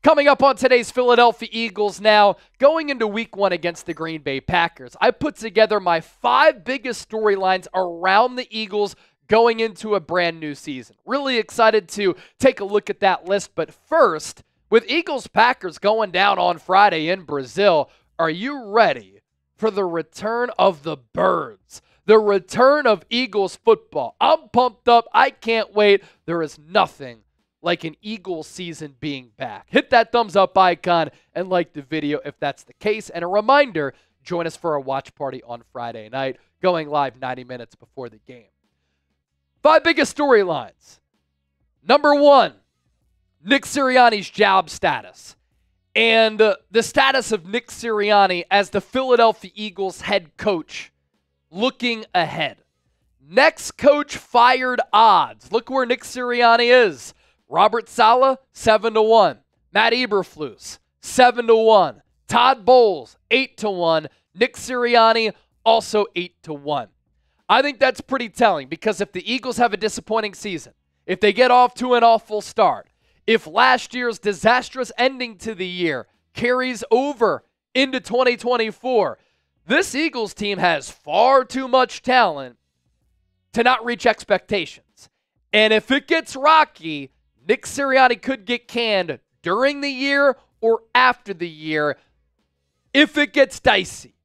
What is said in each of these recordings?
Coming up on today's Philadelphia Eagles now, going into week 1 against the Green Bay Packers, I put together my 5 biggest storylines around the Eagles going into a brand new season. Really excited to take a look at that list, but first, with Eagles-Packers going down on Friday in Brazil, are you ready for the return of the Birds? The return of Eagles football. I'm pumped up. I can't wait. There is nothing like an Eagles season being back. Hit that thumbs up icon and like the video if that's the case. And a reminder, join us for a watch party on Friday night, going live 90 minutes before the game. 5 biggest storylines. Number 1, Nick Sirianni's job status. And the status of Nick Sirianni as the Philadelphia Eagles head coach looking ahead. Next coach fired odds. Look where Nick Sirianni is. Robert Saleh, 7-1. Matt Eberflus, 7-1. Todd Bowles, 8-1. Nick Sirianni, also 8-1. I think that's pretty telling because if the Eagles have a disappointing season, if they get off to an awful start, if last year's disastrous ending to the year carries over into 2024, this Eagles team has far too much talent to not reach expectations. And if it gets rocky, Nick Sirianni could get canned during the year or after the year if it gets dicey.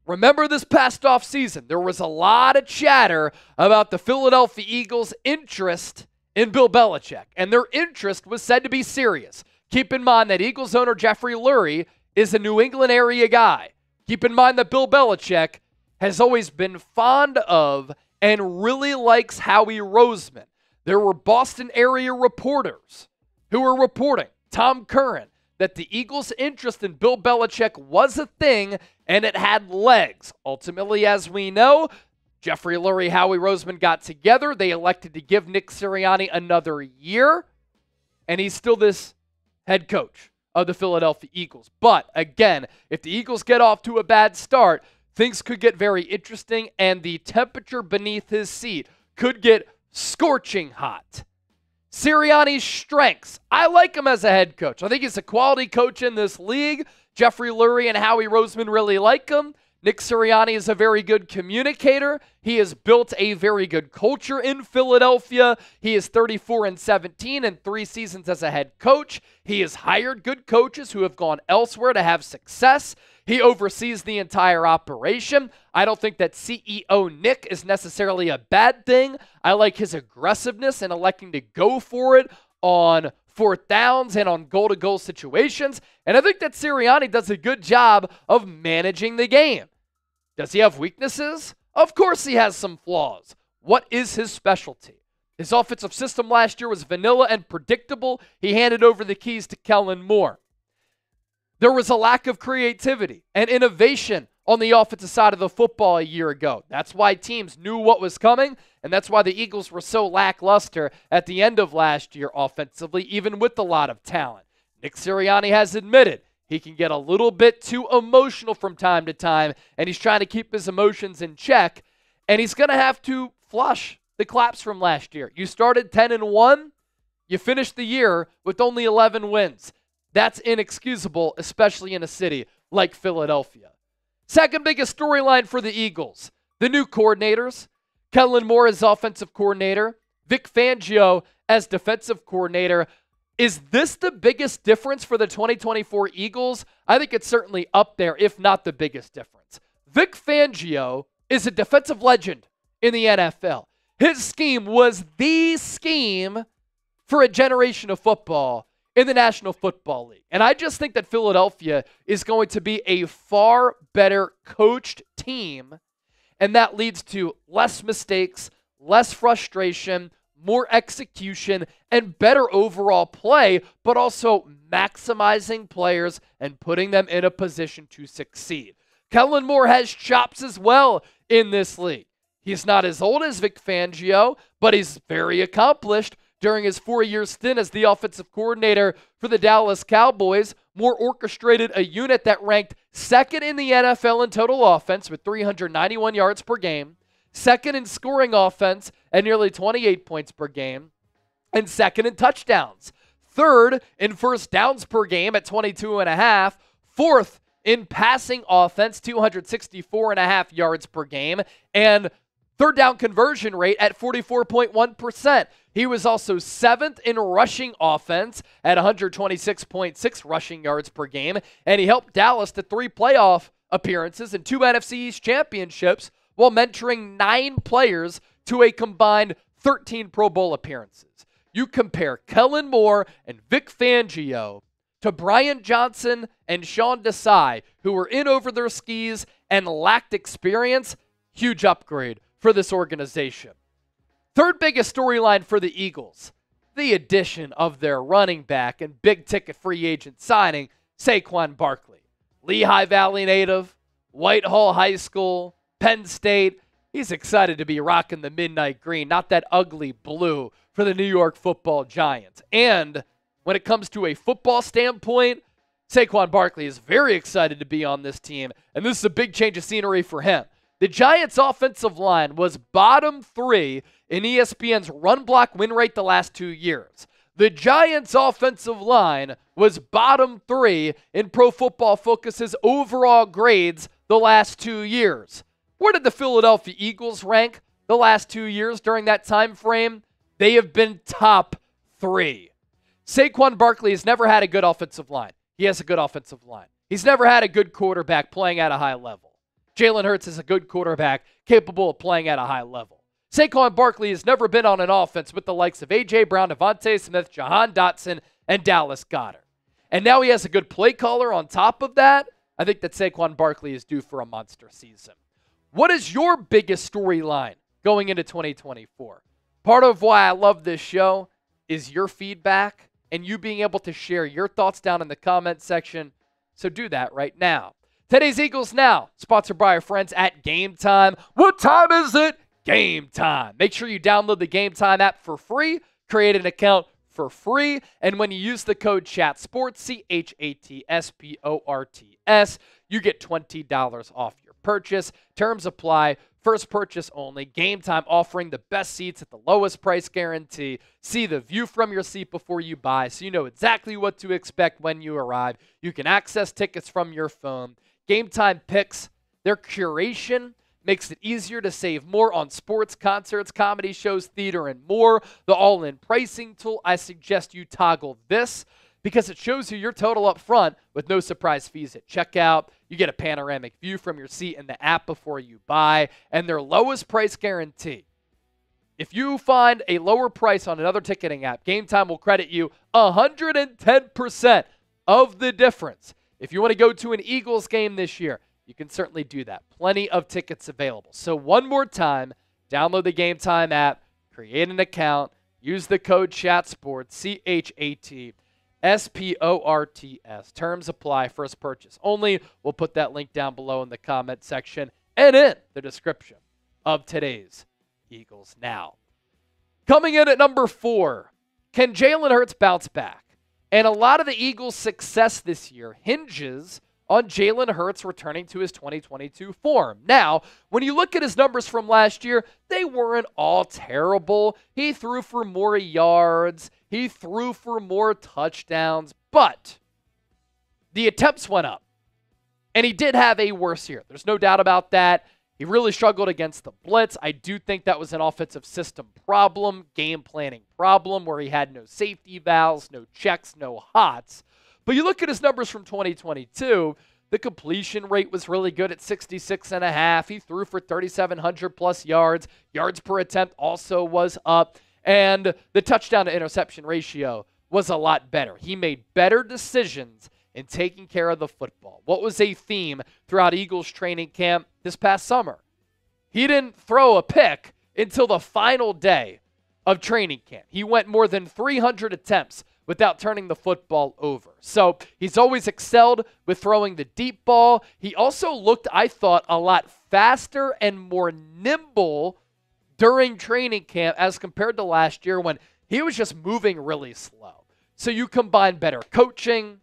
Remember this past offseason, there was a lot of chatter about the Philadelphia Eagles' interest in Bill Belichick, and their interest was said to be serious. Keep in mind that Eagles owner Jeffrey Lurie is a New England area guy. Keep in mind that Bill Belichick has always been fond of and really likes Howie Roseman. There were Boston area reporters who were reporting, Tom Curran, that the Eagles' interest in Bill Belichick was a thing and it had legs. Ultimately, as we know, Jeffrey Lurie, Howie Roseman got together. They elected to give Nick Sirianni another year, and he's still this head coach of the Philadelphia Eagles. But again, if the Eagles get off to a bad start, things could get very interesting, and the temperature beneath his seat could get scorching hot. Sirianni's strengths. I like him as a head coach. I think he's a quality coach in this league. Jeffrey Lurie and Howie Roseman really like him. Nick Sirianni is a very good communicator. He has built a very good culture in Philadelphia. He is 34-17 in 3 seasons as a head coach. He has hired good coaches who have gone elsewhere to have success. He oversees the entire operation. I don't think that CEO Nick is necessarily a bad thing. I like his aggressiveness and electing to go for it on 4th downs and on goal-to-goal situations. And I think that Sirianni does a good job of managing the game. Does he have weaknesses? Of course he has some flaws. What is his specialty? His offensive system last year was vanilla and predictable. He handed over the keys to Kellen Moore. There was a lack of creativity and innovation on the offensive side of the football a year ago. That's why teams knew what was coming, and that's why the Eagles were so lackluster at the end of last year offensively, even with a lot of talent. Nick Sirianni has admitted he can get a little bit too emotional from time to time, and he's trying to keep his emotions in check, and he's going to have to flush the claps from last year. You started 10-1, you finished the year with only 11 wins. That's inexcusable, especially in a city like Philadelphia. Second biggest storyline for the Eagles, the new coordinators. Kellen Moore as offensive coordinator, Vic Fangio as defensive coordinator. Is this the biggest difference for the 2024 Eagles? I think it's certainly up there, if not the biggest difference. Vic Fangio is a defensive legend in the NFL. His scheme was the scheme for a generation of football in the National Football League. And I just think that Philadelphia is going to be a far better coached team, and that leads to less mistakes, less frustration, more execution, and better overall play, but also maximizing players and putting them in a position to succeed. Kellen Moore has chops as well in this league. He's not as old as Vic Fangio, but he's very accomplished. During his 4-year stint as the offensive coordinator for the Dallas Cowboys, Moore orchestrated a unit that ranked second in the NFL in total offense with 391 yards per game, second in scoring offense at nearly 28 points per game, and second in touchdowns. third in first downs per game at 22.5, fourth in passing offense, 264.5 yards per game, and third down conversion rate at 44.1%. He was also seventh in rushing offense at 126.6 rushing yards per game, and he helped Dallas to 3 playoff appearances and 2 NFC East championships while mentoring 9 players to a combined 13 Pro Bowl appearances. You compare Kellen Moore and Vic Fangio to Brian Johnson and Sean Desai, who were in over their skis and lacked experience. Huge upgrade for this organization. Third biggest storyline for the Eagles, the addition of their running back and big-ticket free agent signing, Saquon Barkley. Lehigh Valley native, Whitehall High School, Penn State. He's excited to be rocking the midnight green, not that ugly blue, for the New York Football Giants. And when it comes to a football standpoint, Saquon Barkley is very excited to be on this team, and this is a big change of scenery for him. The Giants' offensive line was bottom 3 in ESPN's run block win rate the last 2 years. The Giants' offensive line was bottom 3 in Pro Football Focus's overall grades the last 2 years. Where did the Philadelphia Eagles rank the last 2 years during that time frame? They have been top 3. Saquon Barkley has never had a good offensive line. He has a good offensive line. He's never had a good quarterback playing at a high level. Jalen Hurts is a good quarterback capable of playing at a high level. Saquon Barkley has never been on an offense with the likes of A.J. Brown, Devontae Smith, Jahan Dotson, and Dallas Goedert. And now he has a good play caller on top of that. I think that Saquon Barkley is due for a monster season. What is your biggest storyline going into 2024? Part of why I love this show is your feedback and you being able to share your thoughts down in the comment section. So do that right now. Today's Eagles Now, sponsored by our friends at Game Time. What time is it? Game Time. Make sure you download the Game Time app for free, create an account for free, and when you use the code CHATSPORTS, CHATSPORTS, you get $20 off your purchase. Terms apply. First purchase only. Game Time offering the best seats at the lowest price guarantee. See the view from your seat before you buy so you know exactly what to expect when you arrive. You can access tickets from your phone. Game Time picks, their curation makes it easier to save more on sports, concerts, comedy shows, theater, and more. The all-in pricing tool, I suggest you toggle this because it shows you your total up front with no surprise fees at checkout. You get a panoramic view from your seat in the app before you buy, and their lowest price guarantee. If you find a lower price on another ticketing app, Game Time will credit you 110% of the difference. If you want to go to an Eagles game this year, you can certainly do that. Plenty of tickets available. So one more time, download the Game Time app, create an account, use the code CHATSPORTS, CHATSPORTS. Terms apply, first purchase only. We'll put that link down below in the comment section and in the description of today's Eagles Now. Coming in at number 4, can Jalen Hurts bounce back? And a lot of the Eagles' success this year hinges on Jalen Hurts returning to his 2022 form. Now, when you look at his numbers from last year, they weren't all terrible. He threw for more yards. He threw for more touchdowns. But the attempts went up. And he did have a worse year. There's no doubt about that. He really struggled against the blitz. I do think that was an offensive system problem, game planning problem, where he had no safety valves, no checks, no hots. But you look at his numbers from 2022, the completion rate was really good at 66.5. He threw for 3,700 plus yards. Yards per attempt also was up. And the touchdown to interception ratio was a lot better. He made better decisions in taking care of the football. What was a theme throughout Eagles training camp this past summer? He didn't throw a pick until the final day of training camp. He went more than 300 attempts without turning the football over. So he's always excelled with throwing the deep ball. He also looked, I thought, a lot faster and more nimble during training camp as compared to last year when he was just moving really slow. So you combine better coaching,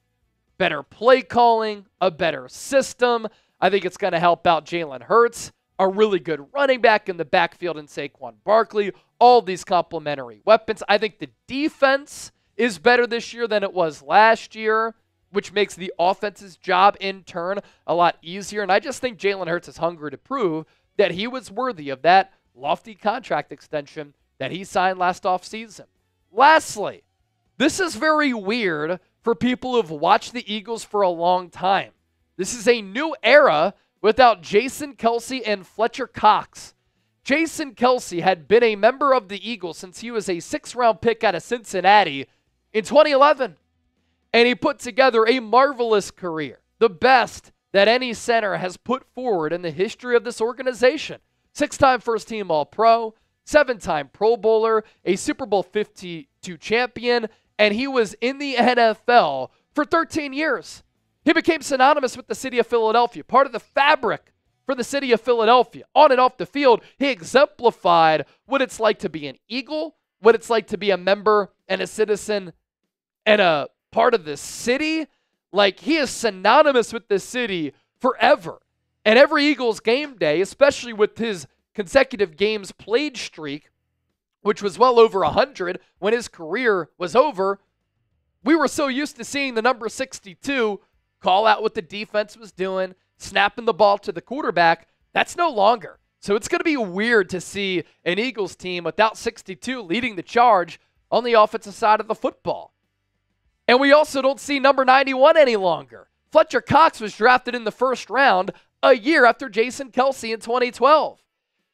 better play calling, a better system. I think it's going to help out Jalen Hurts, a really good running back in the backfield in Saquon Barkley, all these complementary weapons. I think the defense is better this year than it was last year, which makes the offense's job in turn a lot easier. And I just think Jalen Hurts is hungry to prove that he was worthy of that lofty contract extension that he signed last offseason. Lastly, this is very weird for people who've watched the Eagles for a long time. This is a new era without Jason Kelce and Fletcher Cox. Jason Kelce had been a member of the Eagles since he was a 6th-round pick out of Cincinnati in 2011. And he put together a marvelous career, the best that any center has put forward in the history of this organization. 6-time first-team All-Pro, 7-time Pro Bowler, a Super Bowl 52 champion, and he was in the NFL for 13 years. He became synonymous with the city of Philadelphia, part of the fabric for the city of Philadelphia. On and off the field, he exemplified what it's like to be an Eagle, what it's like to be a member and a citizen and a part of this city. Like, he is synonymous with this city forever. And every Eagles game day, especially with his consecutive games played streak, which was well over 100 when his career was over, we were so used to seeing the number 62 call out what the defense was doing, snapping the ball to the quarterback. That's no longer. So it's going to be weird to see an Eagles team without 62 leading the charge on the offensive side of the football. And we also don't see number 91 any longer. Fletcher Cox was drafted in the 1st round a year after Jason Kelce in 2012.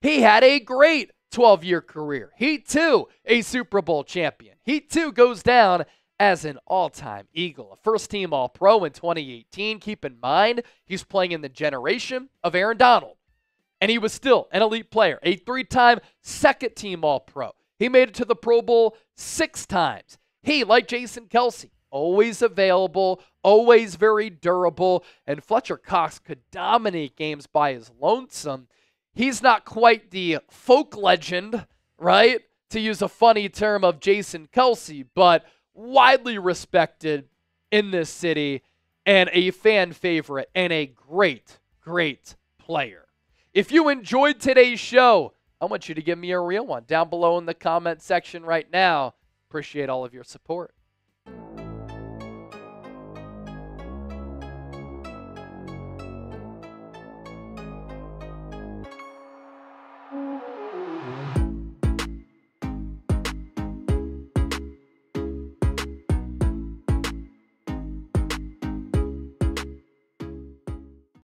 He had a great 12-year career. He, too, a Super Bowl champion. He, too, goes down as an all-time Eagle, a first-team All-Pro in 2018. Keep in mind, he's playing in the generation of Aaron Donald. And he was still an elite player, a 3-time second-team All-Pro. He made it to the Pro Bowl 6 times. He, like Jason Kelce, always available, always very durable, and Fletcher Cox could dominate games by his lonesome. He's not quite the folk legend, right, to use a funny term of Jason Kelce, but widely respected in this city and a fan favorite and a great, great player. If you enjoyed today's show, I want you to give me a real one down below in the comment section right now. Appreciate all of your support.